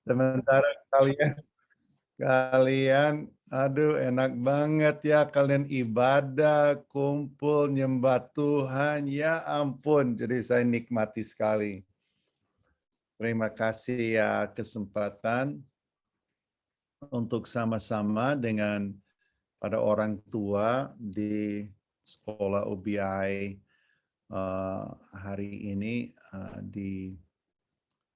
Sementara kalian kalian, aduh enak banget ya kalian ibadah, kumpul, nyembah Tuhan, ya ampun, jadi saya nikmati sekali. Terima kasih ya kesempatan untuk sama-sama dengan pada orang tua di sekolah UBI hari ini di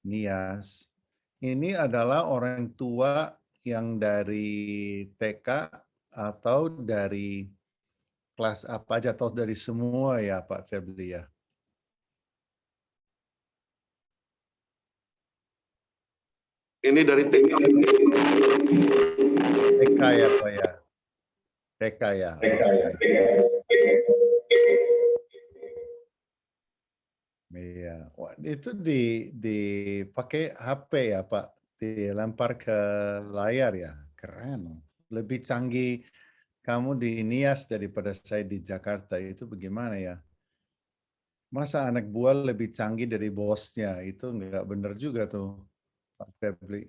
Nias. Ini adalah orang tua yang dari TK atau dari kelas apa aja atau dari semua ya Pak Febri ya? Ini dari TK. TK ya Pak ya? TK ya, oke. Iya, wah itu dipakai HP ya Pak? Dilempar ke layar ya? Keren. Lebih canggih kamu di Nias daripada saya di Jakarta, itu bagaimana ya? Masa anak buah lebih canggih dari bosnya, itu nggak bener juga tuh Pak Febri.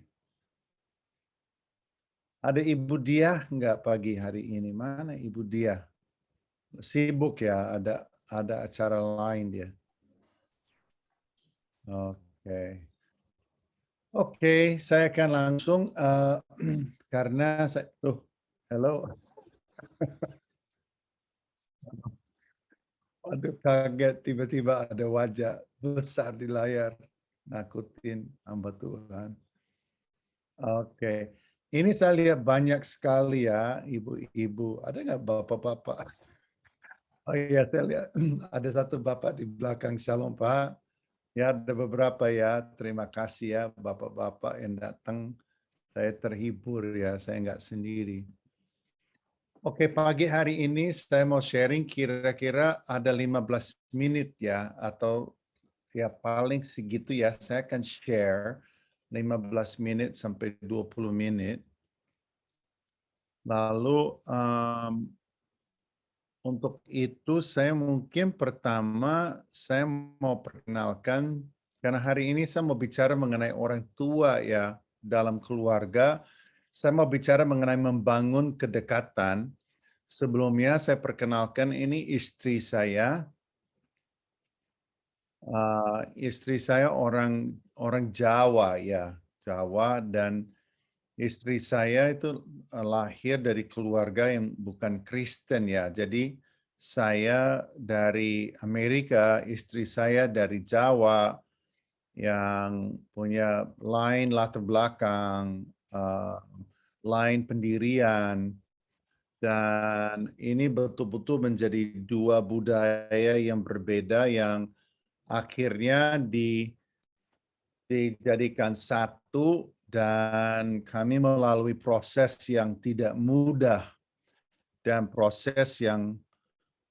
Ada Ibu Diah nggak pagi hari ini? Mana Ibu Diah? Sibuk ya, ada acara lain dia. Oke. Oke, saya akan langsung karena saya halo. Aduh kaget tiba-tiba ada wajah besar di layar. Nakutin hamba Tuhan. Oke. Ini saya lihat banyak sekali ya ibu-ibu. Ada nggak bapak-bapak? Oh iya, saya lihat ada satu bapak di belakang. Shalom Pak. Ya, ada beberapa ya. Terima kasih ya bapak-bapak yang datang. Saya terhibur ya, saya nggak sendiri. Oke, pagi hari ini saya mau sharing kira-kira ada 15 menit ya, atau ya paling segitu ya, saya akan share 15 menit sampai 20 menit. Lalu untuk itu saya mungkin pertama saya mau perkenalkan, karena hari ini saya mau bicara mengenai orang tua ya dalam keluarga. Saya mau bicara mengenai membangun kedekatan. Sebelumnya saya perkenalkan ini istri saya. Istri saya orang Jawa ya, Jawa, dan istri saya itu lahir dari keluarga yang bukan Kristen ya. Jadi saya dari Amerika, istri saya dari Jawa yang punya lain latar belakang, lain pendirian, dan ini betul-betul menjadi dua budaya yang berbeda yang akhirnya dijadikan satu, dan kami melalui proses yang tidak mudah dan proses yang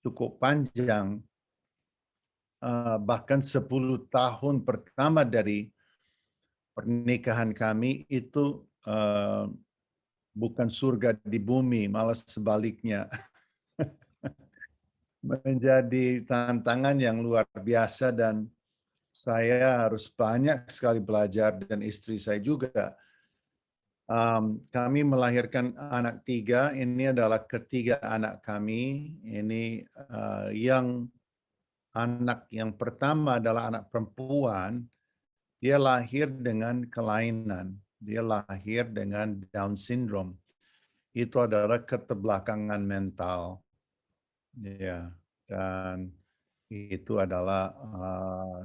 cukup panjang, bahkan 10 tahun pertama dari pernikahan kami itu bukan surga di bumi, malah sebaliknya. Menjadi tantangan yang luar biasa dan saya harus banyak sekali belajar dan istri saya juga. Kami melahirkan anak 3, ini adalah ketiga anak kami. Ini yang anak yang pertama adalah anak perempuan, dia lahir dengan kelainan. Dia lahir dengan Down syndrome. Itu adalah keterbelakangan mental. Ya, dan itu adalah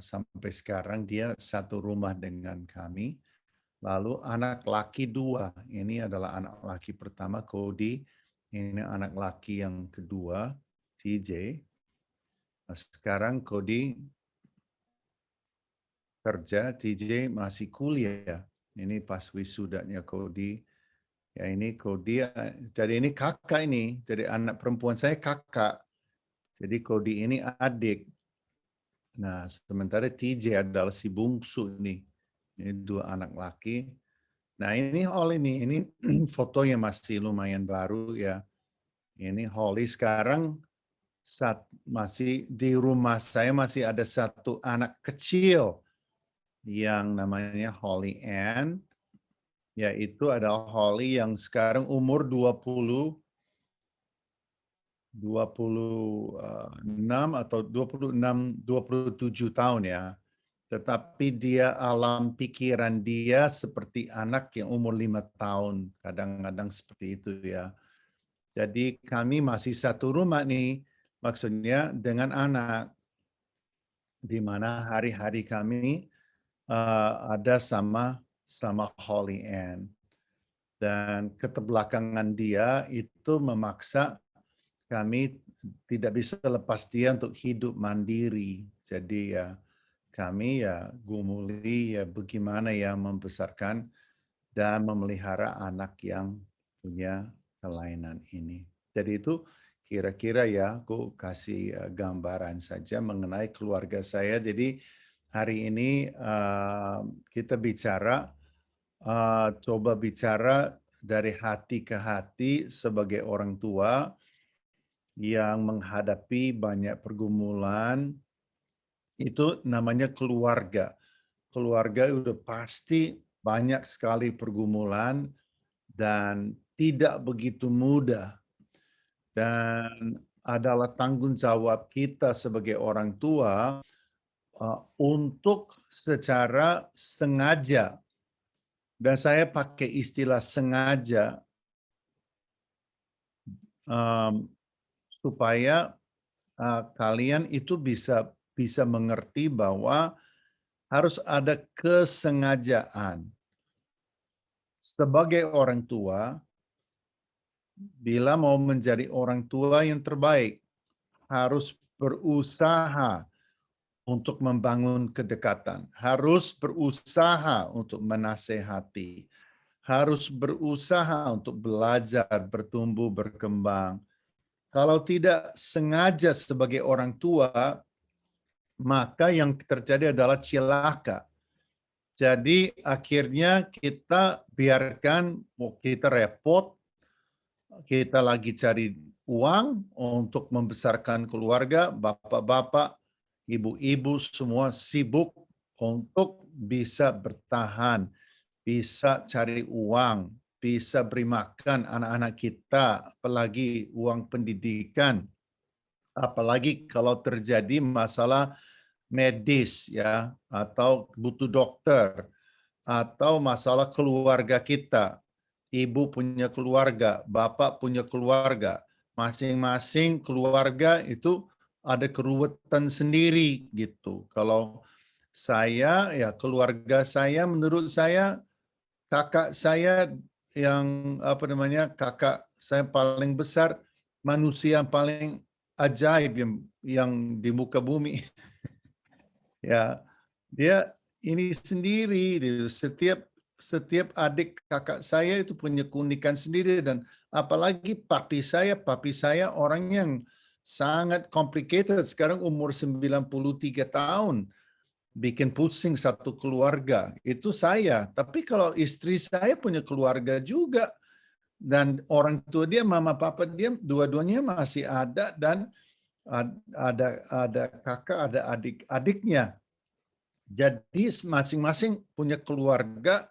sampai sekarang dia satu rumah dengan kami. Lalu anak laki 2, ini adalah anak laki pertama Cody, ini anak laki yang kedua TJ. Nah, sekarang Cody kerja, TJ masih kuliah. Ini pas wisudanya Cody. Ya ini Cody, jadi ini kakak ini, jadi anak perempuan saya kakak. Jadi Cody ini adik. Nah, sementara TJ adalah si bungsu nih. Ini 2 anak laki. Nah, ini Holly nih, ini fotonya masih lumayan baru ya. Ini Holly sekarang masih di rumah saya masih ada satu anak kecil yang namanya Holly Ann. yaitu adalah Holly yang sekarang umur 26 atau 27 tahun ya. Tetapi dia alam pikiran dia seperti anak yang umur 5 tahun, kadang-kadang seperti itu ya. Jadi kami masih satu rumah nih, maksudnya dengan anak, di mana hari-hari kami ada sama Holly Ann. Dan keterbelakangan dia itu memaksa kami tidak bisa lepas dia untuk hidup mandiri. Jadi ya kami ya gumuli ya bagaimana ya membesarkan dan memelihara anak yang punya kelainan ini. Jadi itu kira-kira ya aku kasih gambaran saja mengenai keluarga saya. Jadi hari ini kita bicara, coba bicara dari hati ke hati sebagai orang tua yang menghadapi banyak pergumulan, itu namanya keluarga. Keluarga udah pasti banyak sekali pergumulan dan tidak begitu mudah. Dan adalah tanggung jawab kita sebagai orang tua untuk secara sengaja, dan saya pakai istilah sengaja, um, supaya kalian itu bisa mengerti bahwa harus ada kesengajaan. Sebagai orang tua, bila mau menjadi orang tua yang terbaik, harus berusaha untuk membangun kedekatan, harus berusaha untuk menasehati, harus berusaha untuk belajar, bertumbuh, berkembang. Kalau tidak sengaja sebagai orang tua, maka yang terjadi adalah cilaka. Jadi akhirnya kita biarkan kita repot, kita lagi cari uang untuk membesarkan keluarga, bapak-bapak, ibu-ibu semua sibuk untuk bisa bertahan, bisa cari uang, bisa beri makan anak-anak kita, apalagi uang pendidikan, apalagi kalau terjadi masalah medis ya, atau butuh dokter, atau masalah keluarga kita. Ibu punya keluarga, bapak punya keluarga. Masing-masing keluarga itu ada keruwetan sendiri gitu. Kalau saya, ya keluarga saya menurut saya, kakak saya yang kakak saya paling besar, manusia paling ajaib yang di muka bumi. Ya, dia ini sendiri, setiap adik kakak saya itu punya keunikan sendiri, dan apalagi papi saya orang yang sangat complicated, sekarang umur 93 tahun, bikin pusing satu keluarga, itu saya. Tapi kalau istri saya punya keluarga juga, dan orang tua dia, mama papa dia, dua-duanya masih ada, dan ada kakak, ada adik-adiknya. Jadi masing-masing punya keluarga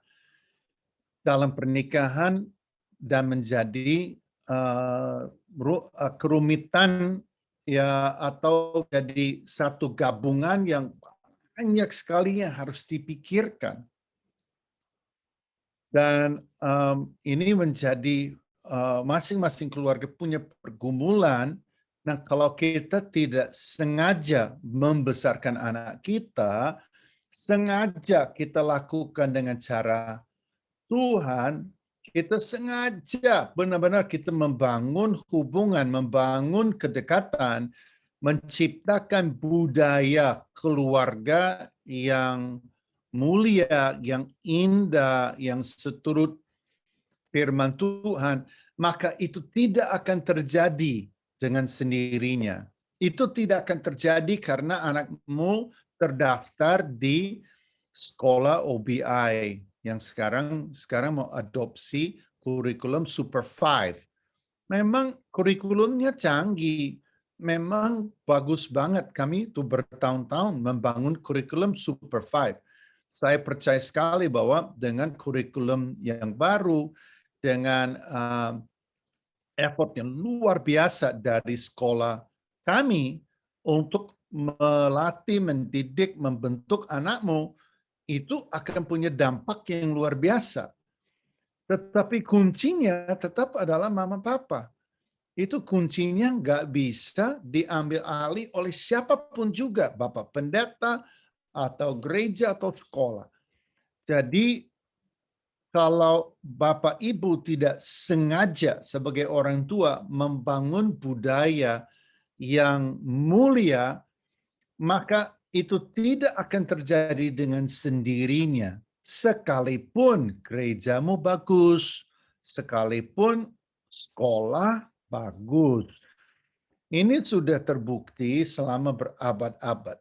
dalam pernikahan dan menjadi kerumitan ya, atau jadi satu gabungan yang banyak sekali yang harus dipikirkan. Dan ini menjadi masing-masing keluarga punya pergumulan. Nah, kalau kita tidak sengaja membesarkan anak kita, sengaja kita lakukan dengan cara Tuhan, kita sengaja benar-benar kita membangun hubungan, membangun kedekatan, menciptakan budaya keluarga yang mulia, yang indah, yang seturut firman Tuhan, maka itu tidak akan terjadi dengan sendirinya. Itu tidak akan terjadi karena anakmu terdaftar di sekolah OBI yang sekarang mau adopsi kurikulum Super 5. Memang kurikulumnya canggih, memang bagus banget. Kami itu bertahun-tahun membangun kurikulum Super 5. saya percaya sekali bahwa dengan kurikulum yang baru, dengan effort yang luar biasa dari sekolah kami untuk melatih, mendidik, membentuk anakmu, itu akan punya dampak yang luar biasa. Tetapi kuncinya tetap adalah mama papa. Itu kuncinya nggak bisa diambil alih oleh siapapun juga, Bapak pendeta, atau gereja, atau sekolah. Jadi kalau Bapak Ibu tidak sengaja sebagai orang tua membangun budaya yang mulia, maka itu tidak akan terjadi dengan sendirinya. Sekalipun gerejamu bagus, sekalipun sekolah bagus. Ini sudah terbukti selama berabad-abad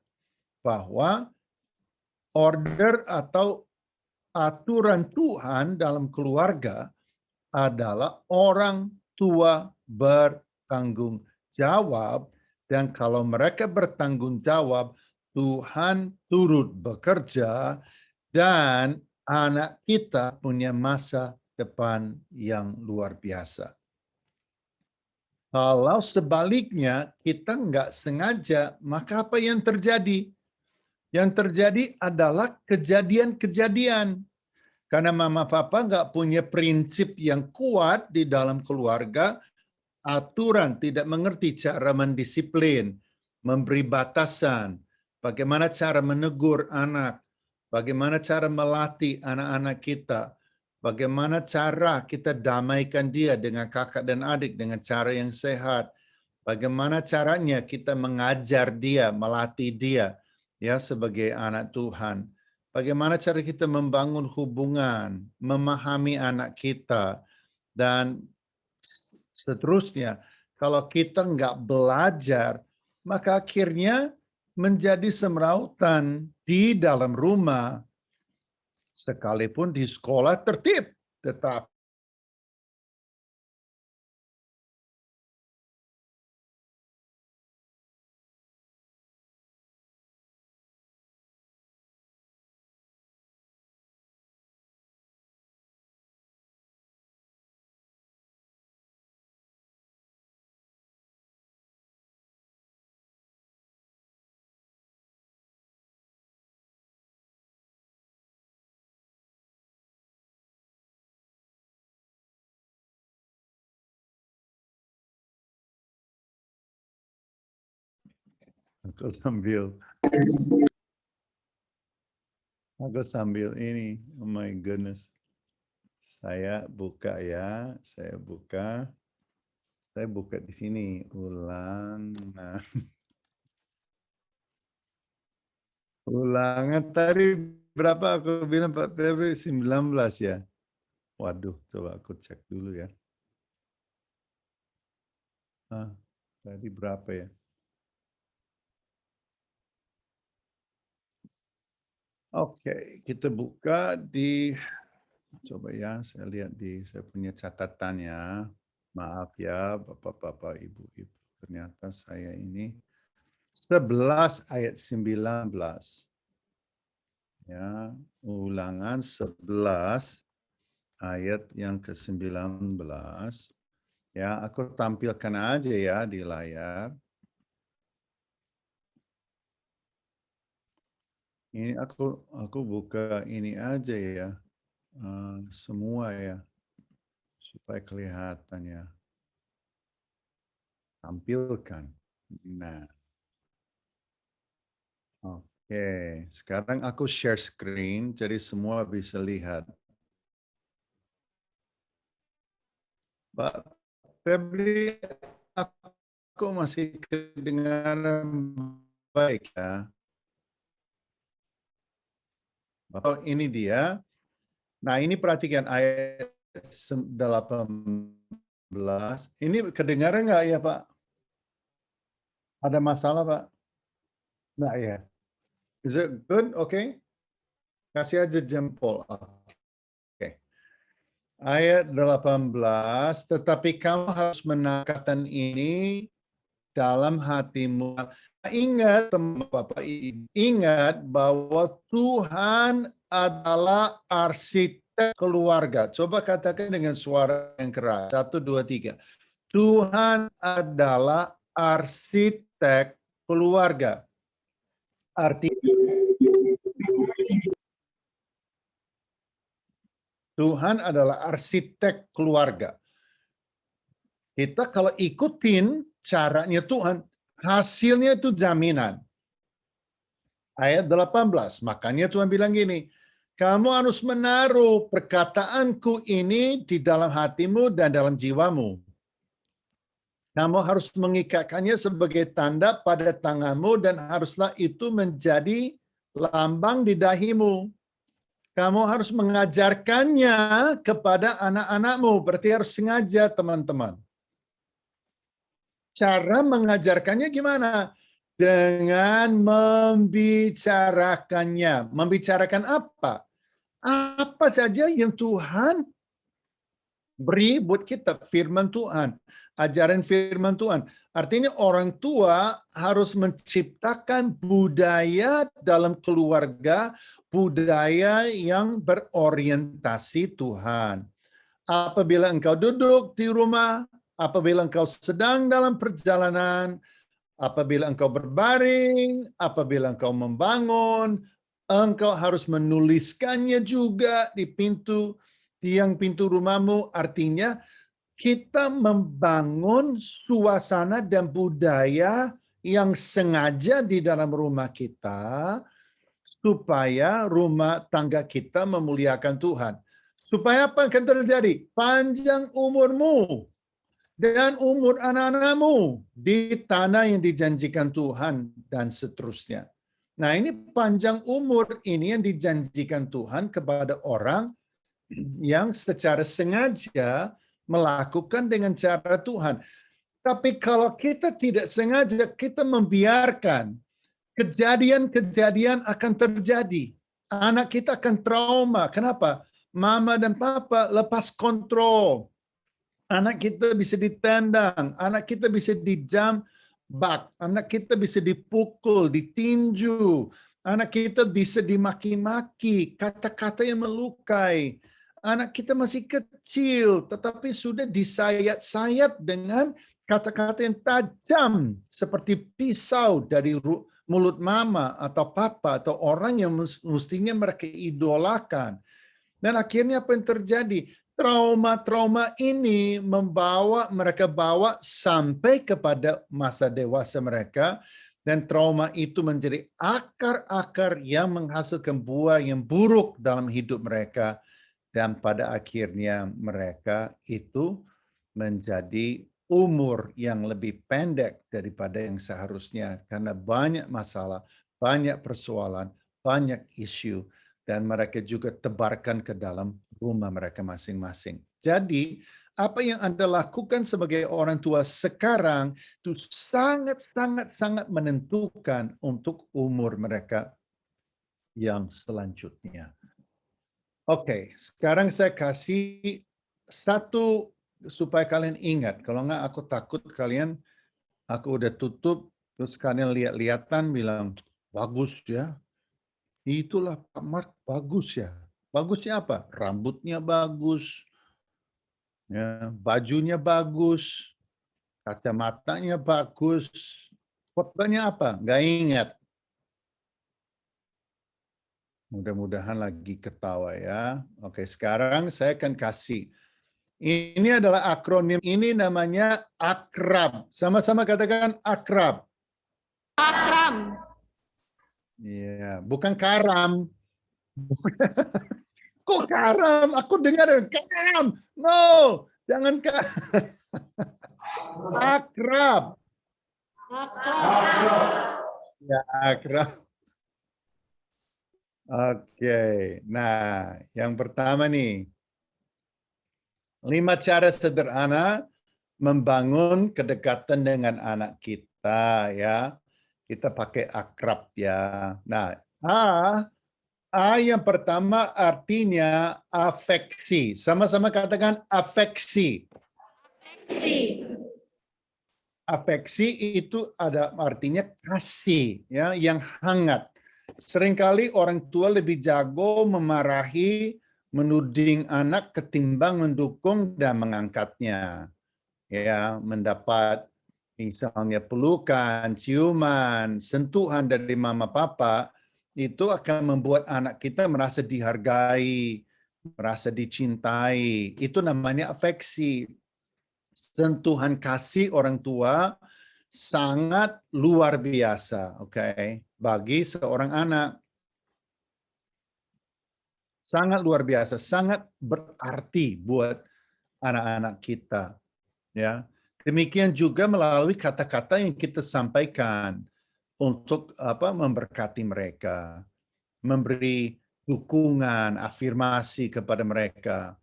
bahwa order atau aturan Tuhan dalam keluarga adalah orang tua bertanggung jawab, dan kalau mereka bertanggung jawab, Tuhan turut bekerja dan anak kita punya masa depan yang luar biasa. Kalau sebaliknya kita nggak sengaja, maka apa yang terjadi? Yang terjadi adalah kejadian-kejadian. Karena mama papa nggak punya prinsip yang kuat di dalam keluarga, aturan, tidak mengerti cara mendisiplin, memberi batasan, bagaimana cara menegur anak, bagaimana cara melatih anak-anak kita, bagaimana cara kita damaikan dia dengan kakak dan adik dengan cara yang sehat, bagaimana caranya kita mengajar dia, melatih dia ya sebagai anak Tuhan. Bagaimana cara kita membangun hubungan, memahami anak kita, dan seterusnya. Kalau kita nggak belajar, maka akhirnya menjadi semrautan di dalam rumah. Sekalipun di sekolah tertib, tetap aku sambil ini, oh my goodness. Saya buka ya, saya buka di sini ulangan. Ulangan tadi berapa aku bilang Pak Febri? 19 ya. Waduh, coba aku cek dulu ya. Tadi berapa ya? Oke, kita buka di, coba ya, saya lihat di saya punya catatannya. Maaf ya, Bapak-bapak, Ibu-ibu. Ternyata saya ini 11 ayat 19. Ya, ulangan 11 ayat yang ke-19. Ya, aku tampilkan aja ya di layar. Ini aku buka ini aja ya, semua ya, supaya kelihatan ya. Tampilkan. Nah, oke. Sekarang aku share screen, jadi semua bisa lihat. Pak Febri, aku masih kedengaran baik ya. Oh, ini dia. Nah, ini perhatikan ayat 18. Ini kedengaran nggak ya, Pak? Ada masalah, Pak? Nah, ya. Is it good? Okay. Kasih aja jempol. Oke. Ayat 18, tetapi kamu harus menakatan ini dalam hatimu. Ingat, teman Bapak Ibu, ingat bahwa Tuhan adalah arsitek keluarga. Coba katakan dengan suara yang keras. 1, 2, 3. Tuhan adalah arsitek keluarga. Artinya Tuhan adalah arsitek keluarga. Kita kalau ikutin caranya Tuhan, hasilnya itu jaminan. Ayat 18, makanya Tuhan bilang gini, kamu harus menaruh perkataanku ini di dalam hatimu dan dalam jiwamu. Kamu harus mengikatkannya sebagai tanda pada tanganmu dan haruslah itu menjadi lambang di dahimu. Kamu harus mengajarkannya kepada anak-anakmu. Berarti harus sengaja, teman-teman. Cara mengajarkannya gimana? Dengan membicarakannya. Membicarakan apa? Apa saja yang Tuhan beri buat kita, firman Tuhan, ajaran firman Tuhan. Artinya orang tua harus menciptakan budaya dalam keluarga, budaya yang berorientasi Tuhan. Apabila engkau duduk di rumah, apabila engkau sedang dalam perjalanan, apabila engkau berbaring, apabila engkau membangun, engkau harus menuliskannya juga di pintu rumahmu. Artinya kita membangun suasana dan budaya yang sengaja di dalam rumah kita supaya rumah tangga kita memuliakan Tuhan. Supaya apa akan terjadi? Panjang umurmu dan umur anak-anakmu di tanah yang dijanjikan Tuhan dan seterusnya. Nah, ini panjang umur ini yang dijanjikan Tuhan kepada orang yang secara sengaja melakukan dengan cara Tuhan. Tapi kalau kita tidak sengaja, kita membiarkan kejadian-kejadian akan terjadi. Anak kita akan trauma. Kenapa? Mama dan papa lepas kontrol. Anak kita bisa ditendang, anak kita bisa dijambak, anak kita bisa dipukul, ditinju, anak kita bisa dimaki-maki, kata-kata yang melukai. Anak kita masih kecil, tetapi sudah disayat-sayat dengan kata-kata yang tajam, seperti pisau dari mulut mama atau papa atau orang yang mestinya mereka idolakan. Dan akhirnya apa yang terjadi? Trauma-trauma ini mereka bawa sampai kepada masa dewasa mereka, dan trauma itu menjadi akar-akar yang menghasilkan buah yang buruk dalam hidup mereka, dan pada akhirnya mereka itu menjadi umur yang lebih pendek daripada yang seharusnya karena banyak masalah, banyak persoalan, banyak isu, dan mereka juga tebarkan ke dalam rumah mereka masing-masing. Jadi, apa yang Anda lakukan sebagai orang tua sekarang itu sangat menentukan untuk umur mereka yang selanjutnya. Oke, sekarang saya kasih satu supaya kalian ingat. Kalau enggak, aku takut aku udah tutup, terus kalian lihat-lihatan bilang, bagus ya. Itulah Pak Mark, bagus ya. Bagusnya apa? Rambutnya bagus, ya, bajunya bagus, kacamatanya bagus. Fotonya apa? Nggak ingat. Mudah-mudahan lagi ketawa ya. Oke, sekarang saya akan kasih. Ini adalah akronim. Ini namanya akrab. Sama-sama katakan akrab. Akram. Iya, bukan karam. Kok karam? Aku dengar karam. No, jangan karam. Akrab. Ya, akrab. Oke, nah yang pertama nih. 5 cara sederhana membangun kedekatan dengan anak kita ya. Kita pakai akrab ya. Nah, A yang pertama artinya afeksi. Sama-sama katakan afeksi. Afeksi itu ada artinya kasih ya, yang hangat. seringkali orang tua lebih jago memarahi, menuding anak ketimbang mendukung dan mengangkatnya. Ya, mendapat misalnya pelukan, ciuman, sentuhan dari mama papa, itu akan membuat anak kita merasa dihargai, merasa dicintai. Itu namanya afeksi. Sentuhan kasih orang tua sangat luar biasa, bagi seorang anak. Sangat luar biasa, sangat berarti buat anak-anak kita, ya. Demikian juga melalui kata-kata yang kita sampaikan untuk memberkati mereka, memberi dukungan, afirmasi kepada mereka.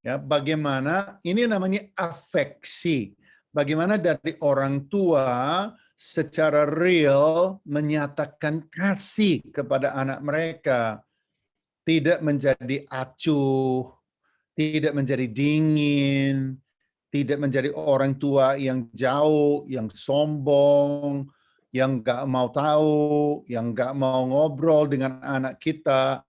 Ya, bagaimana ini namanya afeksi. Bagaimana dari orang tua secara real menyatakan kasih kepada anak mereka, tidak menjadi acuh, tidak menjadi dingin, tidak menjadi orang tua yang jauh, yang sombong, yang nggak mau tahu, yang nggak mau ngobrol dengan anak kita,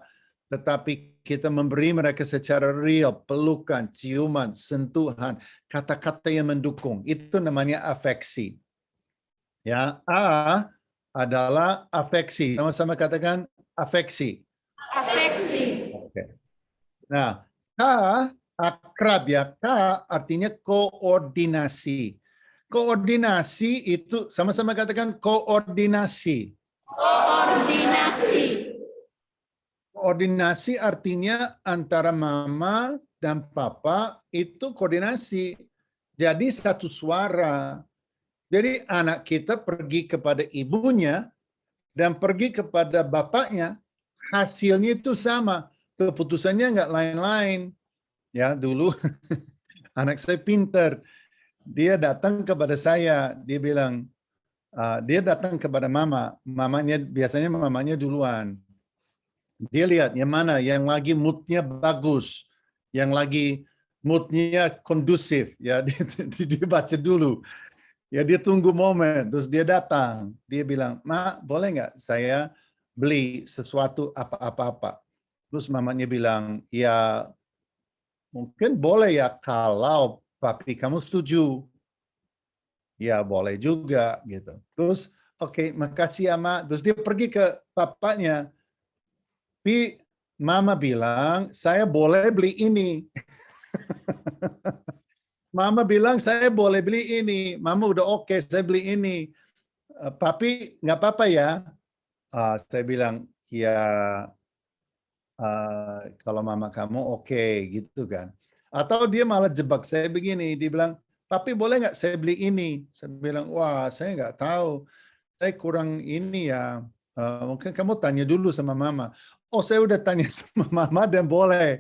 tetapi kita memberi mereka secara real, pelukan, ciuman, sentuhan, kata-kata yang mendukung. Itu namanya afeksi. Ya, A adalah afeksi. Sama-sama katakan afeksi. Afeksi. Oke. Nah, K akrab ya. K artinya koordinasi. Koordinasi itu sama-sama katakan koordinasi. Koordinasi. Koordinasi artinya antara mama dan papa itu koordinasi. Jadi satu suara. Jadi anak kita pergi kepada ibunya dan pergi kepada bapaknya, hasilnya itu sama. Keputusannya nggak lain-lain. Ya, dulu anak saya pintar. Dia datang kepada saya, dia bilang, dia datang kepada mama. Biasanya mamanya duluan. Dia lihat yang mana yang lagi moodnya bagus, yang lagi moodnya kondusif, ya dia baca dulu. Ya dia tunggu momen, terus dia datang. Dia bilang, "Ma, boleh nggak saya beli sesuatu apa-apa?" Terus mamanya bilang, "Ya mungkin boleh ya kalau papi kamu setuju." Ya boleh juga gitu. Terus oke, makasih ya Ma. Terus dia pergi ke papanya. Tapi mama bilang, saya boleh beli ini. Mama bilang, saya boleh beli ini. Mama udah oke, saya beli ini. Papi, nggak apa-apa ya? Saya bilang, ya kalau mama kamu oke, gitu kan. Atau dia malah jebak saya begini. Dia bilang, papi boleh nggak saya beli ini? Saya bilang, wah saya nggak tahu. Saya kurang ini ya. Mungkin kamu tanya dulu sama mama. Oh, saya udah tanya sama mama dan boleh.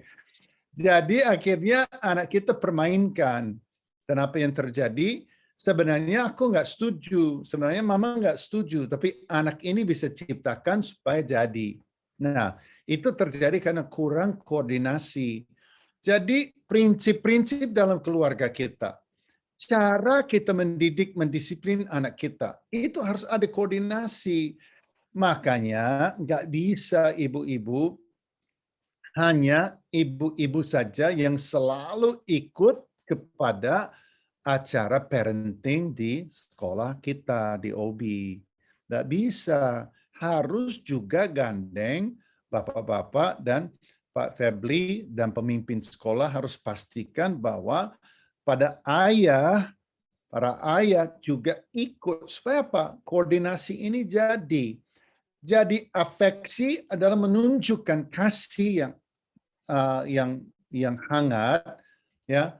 Jadi akhirnya anak kita permainkan. Dan apa yang terjadi? Sebenarnya aku nggak setuju. Sebenarnya mama nggak setuju. Tapi anak ini bisa ciptakan supaya jadi. Nah, itu terjadi karena kurang koordinasi. Jadi prinsip-prinsip dalam keluarga kita. Cara kita mendidik, mendisiplin anak kita. Itu harus ada koordinasi. Makanya nggak bisa ibu-ibu, hanya ibu-ibu saja yang selalu ikut kepada acara parenting di sekolah kita, di OB. Nggak bisa. Harus juga gandeng bapak-bapak dan Pak Febli dan pemimpin sekolah harus pastikan bahwa para ayah juga ikut. Supaya apa? Koordinasi ini jadi. Jadi afeksi adalah menunjukkan kasih yang hangat, ya.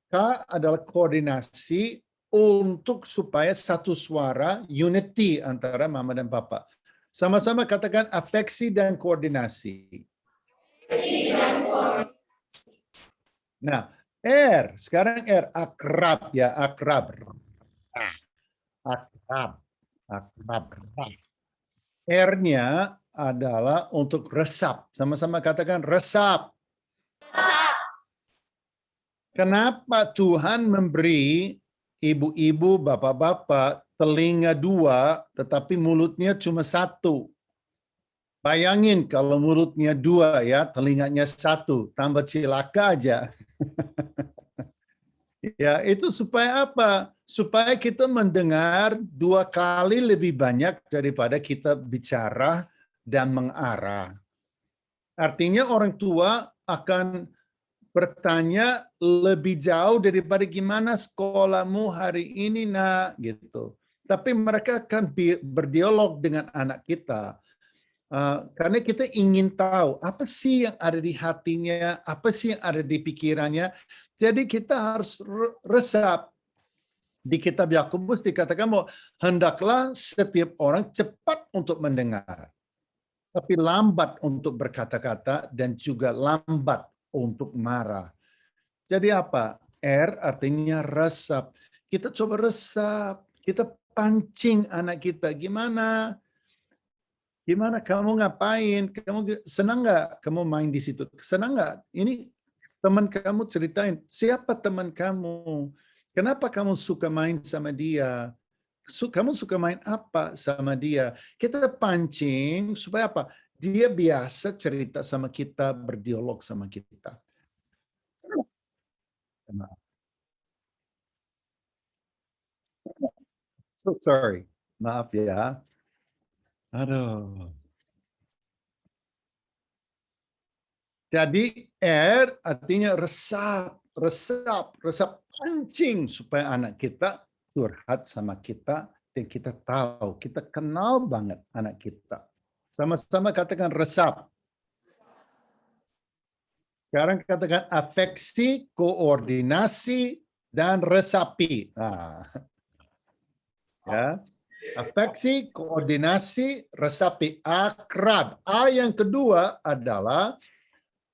K adalah koordinasi untuk supaya satu suara, unity antara mama dan papa. Sama-sama katakan afeksi dan koordinasi. Nah, R, sekarang R, akrab ya, akrab. Akrab. R-nya adalah untuk resap. Sama-sama katakan resap. Kenapa Tuhan memberi ibu-ibu, bapak-bapak telinga dua, tetapi mulutnya cuma satu? Bayangin kalau mulutnya 2 ya, telinganya 1, tambah cilaka aja. Ya, itu supaya apa? Supaya kita mendengar 2 kali lebih banyak daripada kita bicara dan mengarah. Artinya orang tua akan bertanya lebih jauh daripada gimana sekolahmu hari ini nak gitu. Tapi mereka akan berdialog dengan anak kita. Karena kita ingin tahu apa sih yang ada di hatinya, apa sih yang ada di pikirannya. Jadi kita harus resap. Di kitab Yakobus dikatakan bahwa hendaklah setiap orang cepat untuk mendengar, tapi lambat untuk berkata-kata dan juga lambat untuk marah. Jadi apa? R artinya resap. Kita coba resap, kita pancing anak kita. Gimana? Gimana kamu ngapain? Kamu senang nggak kamu main di situ? Senang nggak? Ini teman kamu ceritain. Siapa teman kamu? Kenapa kamu suka main sama dia? Kamu suka main apa sama dia? Kita pancing supaya apa? Dia biasa cerita sama kita, berdialog sama kita. So sorry. Maaf ya. Aduh. Jadi R artinya resap, resap, resap pancing supaya anak kita curhat sama kita dan kita tahu, kita kenal banget anak kita. Sama-sama katakan resap. Sekarang katakan afeksi, koordinasi, dan resapi. Nah, ya. Afeksi, koordinasi, resapi, akrab. A yang kedua adalah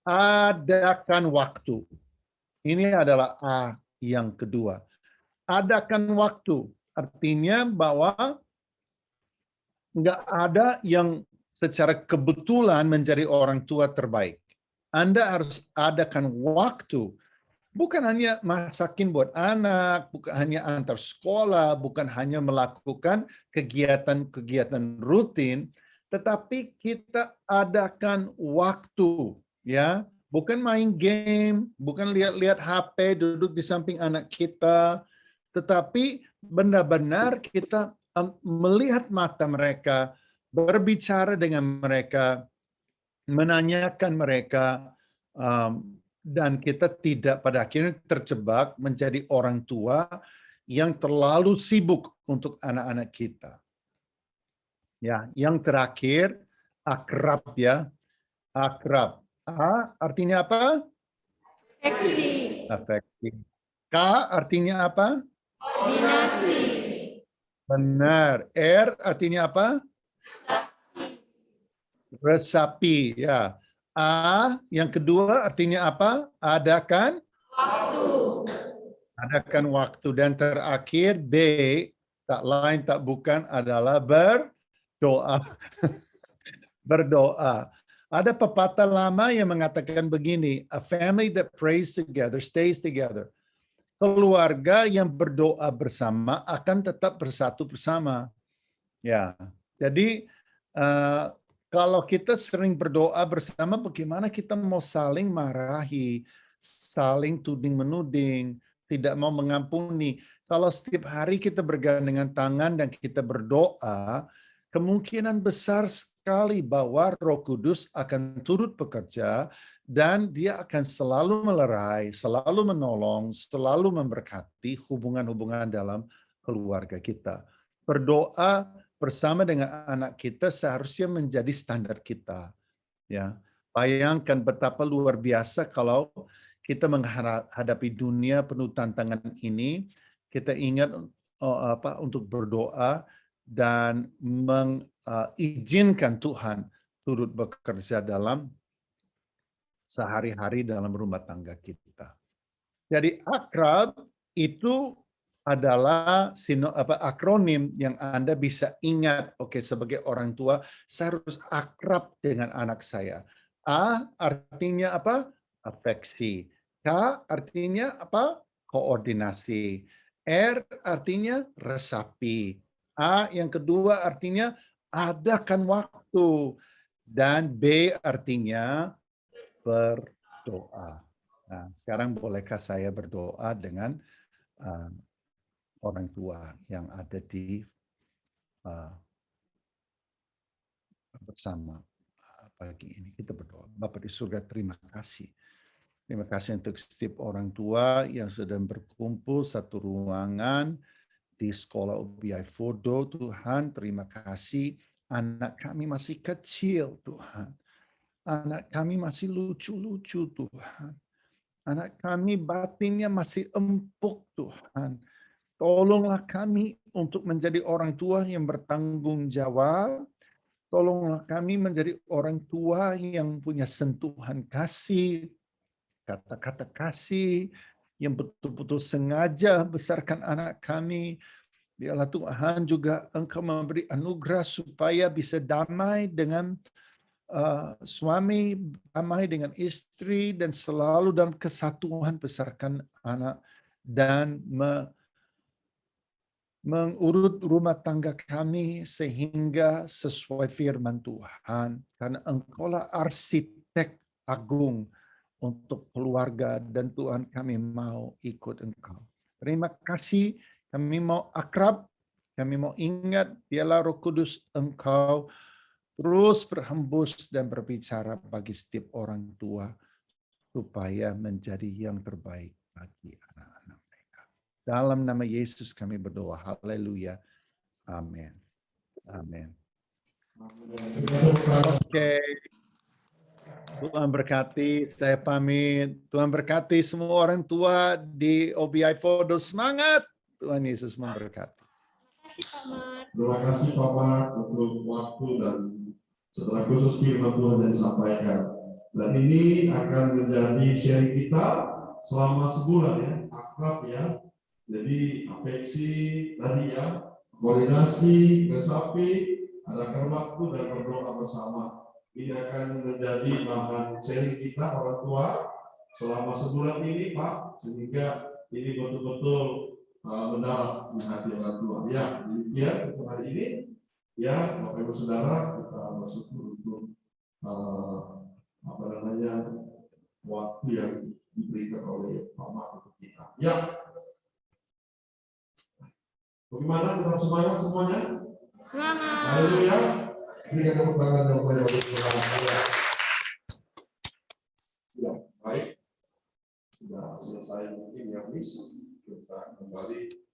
adakan waktu. Ini adalah A yang kedua. Adakan waktu. Artinya bahwa nggak ada yang secara kebetulan menjadi orang tua terbaik. Anda harus adakan waktu. Bukan hanya masakin buat anak, bukan hanya antar sekolah, bukan hanya melakukan kegiatan-kegiatan rutin, tetapi kita adakan waktu. Ya, bukan main game, bukan lihat-lihat HP, duduk di samping anak kita, tetapi benar-benar kita melihat mata mereka, berbicara dengan mereka, menanyakan mereka, dan kita tidak pada akhirnya terjebak menjadi orang tua yang terlalu sibuk untuk anak-anak kita. Ya, yang terakhir akrab ya, akrab. A artinya apa? Afeksi. Afektif. K artinya apa? Koordinasi. Benar. R artinya apa? Resapi. Ya. A yang kedua artinya apa? Adakan. Waktu. Adakan waktu. Dan terakhir B, tak lain tak bukan adalah berdoa. Berdoa. Ada pepatah lama yang mengatakan begini, a family that prays together stays together. Keluarga yang berdoa bersama akan tetap bersatu bersama. Ya, jadi kalau kita sering berdoa bersama, bagaimana kita mau saling marahi, saling tuding-menuding, tidak mau mengampuni. Kalau setiap hari kita bergandengan tangan dan kita berdoa, kemungkinan besar sekali bahwa Roh Kudus akan turut bekerja dan dia akan selalu melerai, selalu menolong, selalu memberkati hubungan-hubungan dalam keluarga kita. Berdoa bersama dengan anak kita seharusnya menjadi standar kita. Ya, bayangkan betapa luar biasa kalau kita menghadapi dunia penuh tantangan ini, kita ingat untuk berdoa dan mengizinkan Tuhan turut bekerja dalam sehari-hari dalam rumah tangga kita. Jadi akrab itu adalah akronim yang Anda bisa ingat. Oke, sebagai orang tua, saya harus akrab dengan anak saya. A artinya apa? Afeksi. K artinya apa? Koordinasi. R artinya resapi. A yang kedua artinya adakan waktu. Dan B artinya berdoa. Nah, sekarang bolehkah saya berdoa dengan orang tua yang ada di bersama pagi ini? Kita berdoa. Bapa di surga, terima kasih. Terima kasih untuk setiap orang tua yang sedang berkumpul satu ruangan di sekolah OBI Fodo, Tuhan. Terima kasih. Anak kami masih kecil, Tuhan. Anak kami masih lucu-lucu, Tuhan. Anak kami batinnya masih empuk, Tuhan. Tolonglah kami untuk menjadi orang tua yang bertanggung jawab. Tolonglah kami menjadi orang tua yang punya sentuhan kasih, kata-kata kasih, yang betul-betul sengaja besarkan anak kami. Biarlah Tuhan juga Engkau memberi anugerah supaya bisa damai dengan suami, damai dengan istri, dan selalu dalam kesatuan besarkan anak dan mengurut rumah tangga kami sehingga sesuai firman Tuhan. Karena Engkaulah arsitek agung untuk keluarga dan Tuhan kami mau ikut Engkau. Terima kasih, kami mau akrab, kami mau ingat, biarlah Roh Kudus Engkau terus berhembus dan berbicara bagi setiap orang tua supaya menjadi yang terbaik bagi anak-anak mereka. Dalam nama Yesus kami berdoa. Haleluya. Amin. Amin. Oke. Tuhan berkati. Saya pamit. Tuhan berkati semua orang tua di OBI Fodo. Semangat. Tuhan Yesus memberkati. Terima kasih Pak Mark untuk waktu dan setelah khusus firman Tuhan yang disampaikan. Dan ini akan menjadi sharing kita selama sebulan ya, akrab ya. Jadi afeksi tadi ya, koordinasi, resapi, ada waktu dan berdoa bersama. Ini akan menjadi bahan sharing kita orang tua selama sebulan ini Pak, sehingga ini betul-betul mendalam di hati orang tua. Ya, demikian untuk hari ini. Ya, Bapak Ibu Saudara, kita bersyukur untuk waktu yang diberikan oleh Pak Mark untuk kita. Ya, bagaimana? Tetap semangat semuanya. Semangat. Haleluya. Berikan tepuk tangan yang banyak untuk Tuhan. Ya, baik. Sudah selesai mungkin ya, Miss. Kita kembali